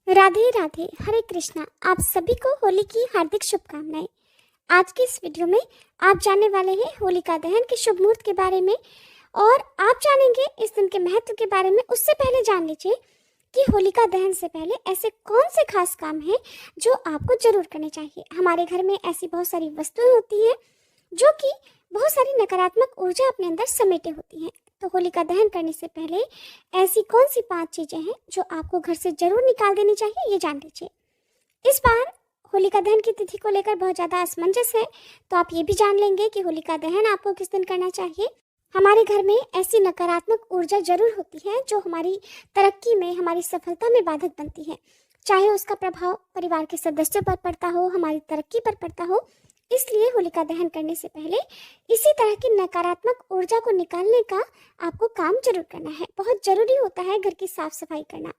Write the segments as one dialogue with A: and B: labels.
A: राधे राधे, हरे कृष्णा। आप सभी को होली की हार्दिक शुभकामनाएं। आज की इस वीडियो में आप जानने वाले हैं होलिका दहन के शुभ मुहूर्त के बारे में और आप जानेंगे इस दिन के महत्व के बारे में। उससे पहले जान लीजिए कि होलिका दहन से पहले ऐसे कौन से खास काम हैं जो आपको जरूर करने चाहिए। हमारे घर में ऐसी बहुत सारी वस्तुएं होती हैं जो कि बहुत सारी नकारात्मक ऊर्जा अपने अंदर समेटे होती हैं। तो होलिका दहन करने से पहले ऐसी कौन सी 5 चीजें हैं जो आपको घर से जरूर निकाल देनी चाहिए, ये जान लीजिए। इस बार होलिका दहन की तिथि को लेकर बहुत ज्यादा असमंजस है, तो आप ये भी जान लेंगे कि होलिका दहन आपको किस दिन करना चाहिए। हमारे घर में ऐसी नकारात्मक ऊर्जा जरूर होती है जो हमारी तरक्की में, हमारी सफलता में बाधक बनती है, चाहे उसका प्रभाव परिवार के सदस्यों पर पड़ता हो, हमारी तरक्की पर पड़ता हो। इसलिए होलिका दहन करने से पहले इसी तरह की नकारात्मक ऊर्जा को निकालने का आपको काम जरूर करना है। बहुत जरूरी होता है घर की साफ सफाई करना,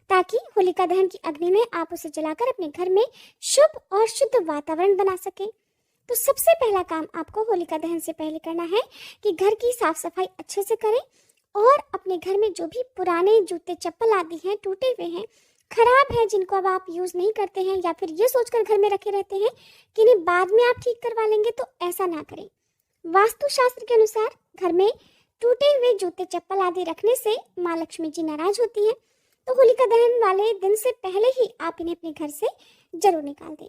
A: ताकि होलिका दहन की अग्नि में आप उसे जलाकर अपने घर में शुभ और शुद्ध वातावरण बना सके। तो सबसे पहला काम आपको होलिका दहन से पहले करना है कि घर की साफ सफाई अच्छे से करें और अपने घर में जो भी पुराने जूते चप्पल आदि हैं, टूटे हुए हैं, खराब है, जिनको अब आप यूज नहीं करते हैं या फिर ये सोचकर घर में रखे रहते हैं कि नहीं बाद में आप ठीक करवा लेंगे, तो ऐसा ना करें। वास्तु शास्त्र के अनुसार घर में टूटे हुए जूते चप्पल आदि रखने से माँ लक्ष्मी जी नाराज होती हैं। तो होलिका दहन वाले दिन से पहले ही आप इन्हें अपने घर से जरूर निकाल दें।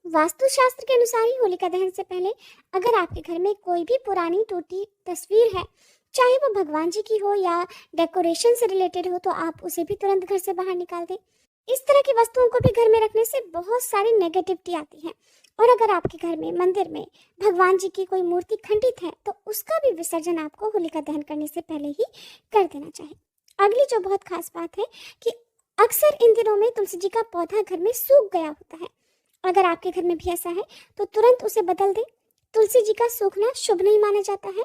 A: वास्तु शास्त्र के अनुसार ही होलिका दहन से पहले अगर आपके घर में कोई भी पुरानी टूटी तस्वीर है, चाहे वो भगवान जी की हो या डेकोरेशन से रिलेटेड हो, तो आप उसे भी तुरंत घर से बाहर निकाल दें। इस तरह की वस्तुओं को भी घर में रखने से बहुत सारी नेगेटिविटी आती है। और अगर आपके घर में मंदिर में भगवान जी की कोई मूर्ति खंडित है, तो उसका भी विसर्जन आपको होलिका दहन करने से पहले ही कर देना चाहिए। अगली जो बहुत खास बात है कि अक्सर इन दिनों में तुलसी जी का पौधा घर में सूख गया होता है। अगर आपके घर में भी ऐसा है तो तुरंत उसे बदल दें। तुलसी जी का सूखना शुभ नहीं माना जाता है।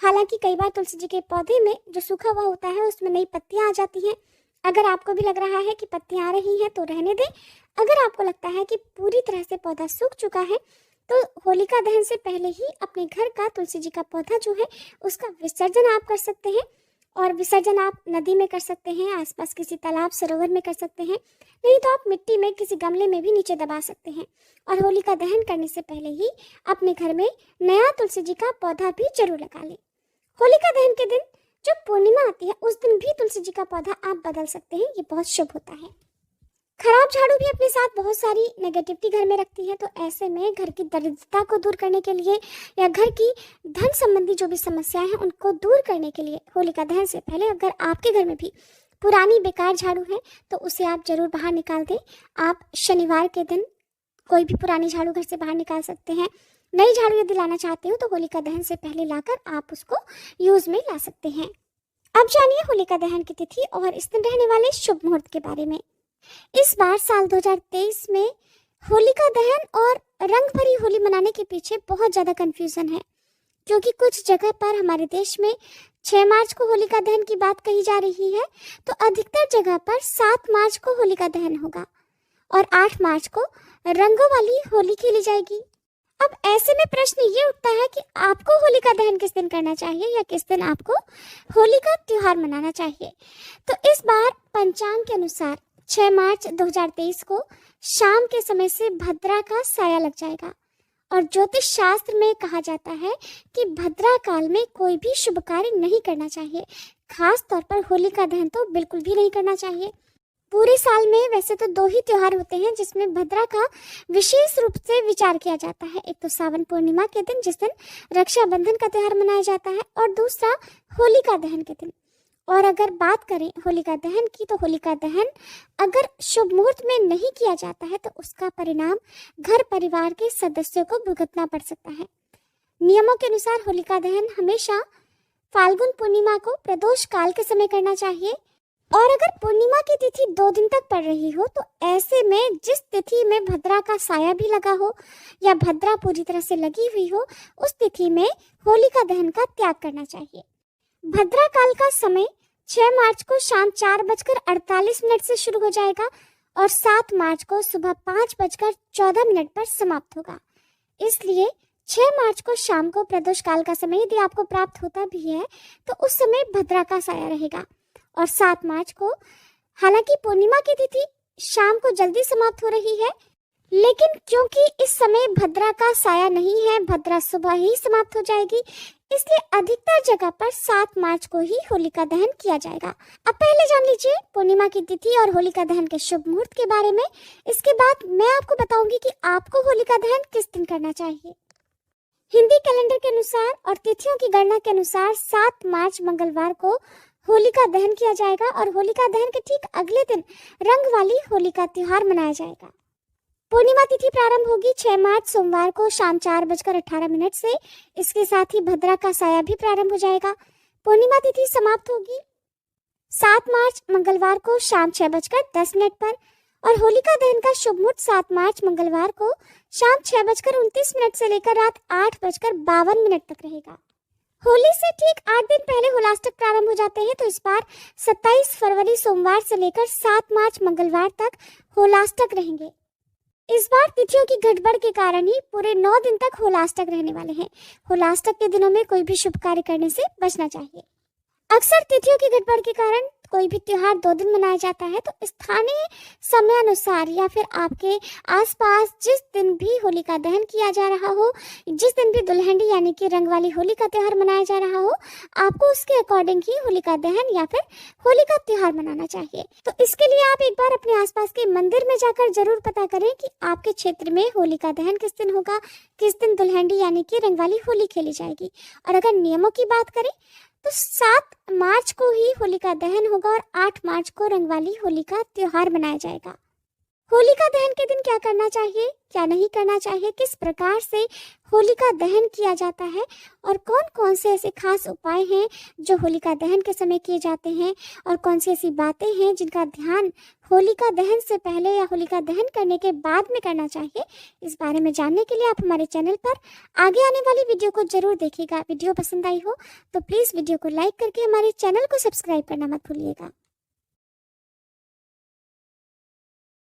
A: हालांकि कई बार तुलसी जी के पौधे में जो सूखा हुआ होता है उसमें नई पत्तियां आ जाती हैं। अगर आपको भी लग रहा है कि पत्तियां आ रही हैं तो रहने दें। अगर आपको लगता है कि पूरी तरह से पौधा सूख चुका है तो होलिका दहन से पहले ही अपने घर का तुलसी जी का पौधा जो है उसका विसर्जन आप कर सकते हैं। और विसर्जन आप नदी में कर सकते हैं, आसपास किसी तालाब सरोवर में कर सकते हैं, नहीं तो आप मिट्टी में किसी गमले में भी नीचे दबा सकते हैं। और होलिका दहन करने से पहले ही अपने घर में नया तुलसी जी का पौधा भी जरूर लगा लें। होलिका दहन के दिन जो पूर्णिमा आती है उस दिन भी तुलसी जी का पौधा आप बदल सकते हैं, ये बहुत शुभ होता है। खराब झाड़ू भी अपने साथ बहुत सारी नेगेटिविटी घर में रखती है, तो ऐसे में घर की दरिद्रता को दूर करने के लिए या घर की धन संबंधी जो भी समस्याएं हैं उनको दूर करने के लिए होलिका दहन से पहले अगर आपके घर में भी पुरानी बेकार झाड़ू है तो उसे आप जरूर बाहर निकाल दें। आप शनिवार के दिन कोई भी पुरानी झाड़ू घर से बाहर निकाल सकते हैं। नई झाड़ू यदि लाना चाहते हो तो होलिका दहन से पहले लाकर आप उसको यूज में ला सकते हैं। अब जानिए होलिका दहन की तिथि और इस दिन रहने वाले शुभ मुहूर्त के बारे में। इस बार साल 2023 में होलिका दहन और रंग भरी होली मनाने के पीछे बहुत ज़्यादा कंफ्यूजन है, क्योंकि कुछ जगह पर हमारे देश में 6 मार्च को होलिका दहन की बात कही जा रही है, तो अधिकतर जगह पर 7 मार्च को होलिका दहन होगा और 8 मार्च को रंगों वाली होली खेली जाएगी। अब ऐसे में प्रश्न ये उठता है कि आपको होलिका दहन किस दिन करना चाहिए या किस दिन आपको होली का त्योहार मनाना चाहिए। तो इस बार पंचांग के अनुसार 6 मार्च 2023 को शाम के समय से भद्रा का साया लग जाएगा और ज्योतिष शास्त्र में कहा जाता है कि भद्रा काल में कोई भी शुभ कार्य नहीं करना चाहिए। खास तौर पर होलिका दहन तो बिल्कुल भी नहीं करना चाहिए। पूरे साल में वैसे तो 2 ही त्योहार होते हैं जिसमें भद्रा का विशेष रूप से विचार किया जाता है। एक तो सावन पूर्णिमा के दिन जिस दिन रक्षाबंधन का त्योहार मनाया जाता है और दूसरा होलिका दहन के दिन। और अगर बात करें होलिका दहन की तो होलिका दहन अगर शुभ मुहूर्त में नहीं किया जाता है तो उसका परिणाम घर परिवार के सदस्यों को भुगतना पड़ सकता है। नियमों के अनुसार होलिका दहन हमेशा फाल्गुन पूर्णिमा को प्रदोष काल के समय करना चाहिए। और अगर पूर्णिमा की तिथि 2 दिन तक पड़ रही हो तो ऐसे में जिस तिथि में भद्रा का साया भी लगा हो या भद्रा पूरी तरह से लगी हुई हो, उस तिथि में होलिका दहन का त्याग करना चाहिए। भद्रा काल का समय 6 मार्च को शाम 4:48 से शुरू हो जाएगा और 7 मार्च को सुबह 5:14 पर समाप्त होगा। इसलिए 6 मार्च को शाम को प्रदोष काल का समय यदि आपको प्राप्त होता भी है तो उस समय भद्रा का साया रहेगा। और 7 मार्च को हालांकि पूर्णिमा की तिथि शाम को जल्दी समाप्त हो रही है, लेकिन क्योंकि इस समय भद्रा का साया नहीं है, भद्रा सुबह ही समाप्त हो जाएगी, इसलिए अधिकतर जगह पर 7 मार्च को ही होलिका दहन किया जाएगा। अब पहले जान लीजिए पूर्णिमा की तिथि और होलिका दहन के शुभ मुहूर्त के बारे में। इसके बाद मैं आपको बताऊंगी कि आपको होलिका दहन किस दिन करना चाहिए। हिंदी कैलेंडर के अनुसार और तिथियों की गणना के अनुसार 7 मार्च मंगलवार को होलिका दहन किया जाएगा और होलिका दहन के ठीक अगले दिन रंग वाली होलिका त्योहार मनाया जाएगा। पूर्णिमा तिथि प्रारंभ होगी 6 मार्च सोमवार को शाम 4:18 से। इसके साथ ही भद्रा का साया भी प्रारंभ हो जाएगा। पूर्णिमा तिथि समाप्त होगी 7 मार्च मंगलवार को शाम 6:10 पर और होलिका दहन का शुभ मुहूर्त 7 मार्च मंगलवार को शाम 6:29 से लेकर रात 8:52 तक रहेगा। होली से ठीक 8 दिन पहले होलाष्टक प्रारंभ हो जाते हैं, तो इस बार 27 फरवरी सोमवार से लेकर 7 मार्च मंगलवार तक होलाष्टक रहेंगे। इस बार तिथियों की गड़बड़ के कारण ही पूरे 9 दिन तक होलाष्टक रहने वाले हैं। होलाष्टक के दिनों में कोई भी शुभ कार्य करने से बचना चाहिए। अक्सर तिथियों की गड़बड़ के कारण कोई भी त्योहार 2 दिन मनाया जाता है, तो स्थानीय समय अनुसार या फिर आपके आसपास जिस दिन भी होलिका दहन किया जा रहा हो, जिस दिन भी दुल्हन यानी कि रंग वाली होली का त्योहार मनाया जा रहा हो, आपको उसके अकॉर्डिंग ही होलिका दहन या फिर होली का त्योहार मनाना चाहिए। तो इसके लिए आप एक बार अपने आसपास के मंदिर में जाकर जरूर पता करें कि आपके क्षेत्र में होलिका दहन किस दिन होगा, किस दिन दुल्हन यानी कि रंग वाली होली खेली जाएगी। और अगर नियमों की बात करें तो 7 मार्च को ही होलिका दहन होगा और 8 मार्च को रंग वाली होली का त्योहार मनाया जाएगा। होलिका दहन के दिन क्या करना चाहिए, क्या नहीं करना चाहिए, किस प्रकार से होलिका दहन किया जाता है और कौन कौन से ऐसे खास उपाय हैं जो होलिका दहन के समय किए जाते हैं और कौन सी ऐसी बातें हैं जिनका ध्यान होलिका दहन से पहले या होलिका दहन करने के बाद में करना चाहिए, इस बारे में जानने के लिए आप हमारे चैनल पर आगे आने वाली वीडियो को जरूर देखिएगा। वीडियो पसंद आई हो तो प्लीज़ वीडियो को लाइक करके हमारे चैनल को सब्सक्राइब करना मत भूलिएगा।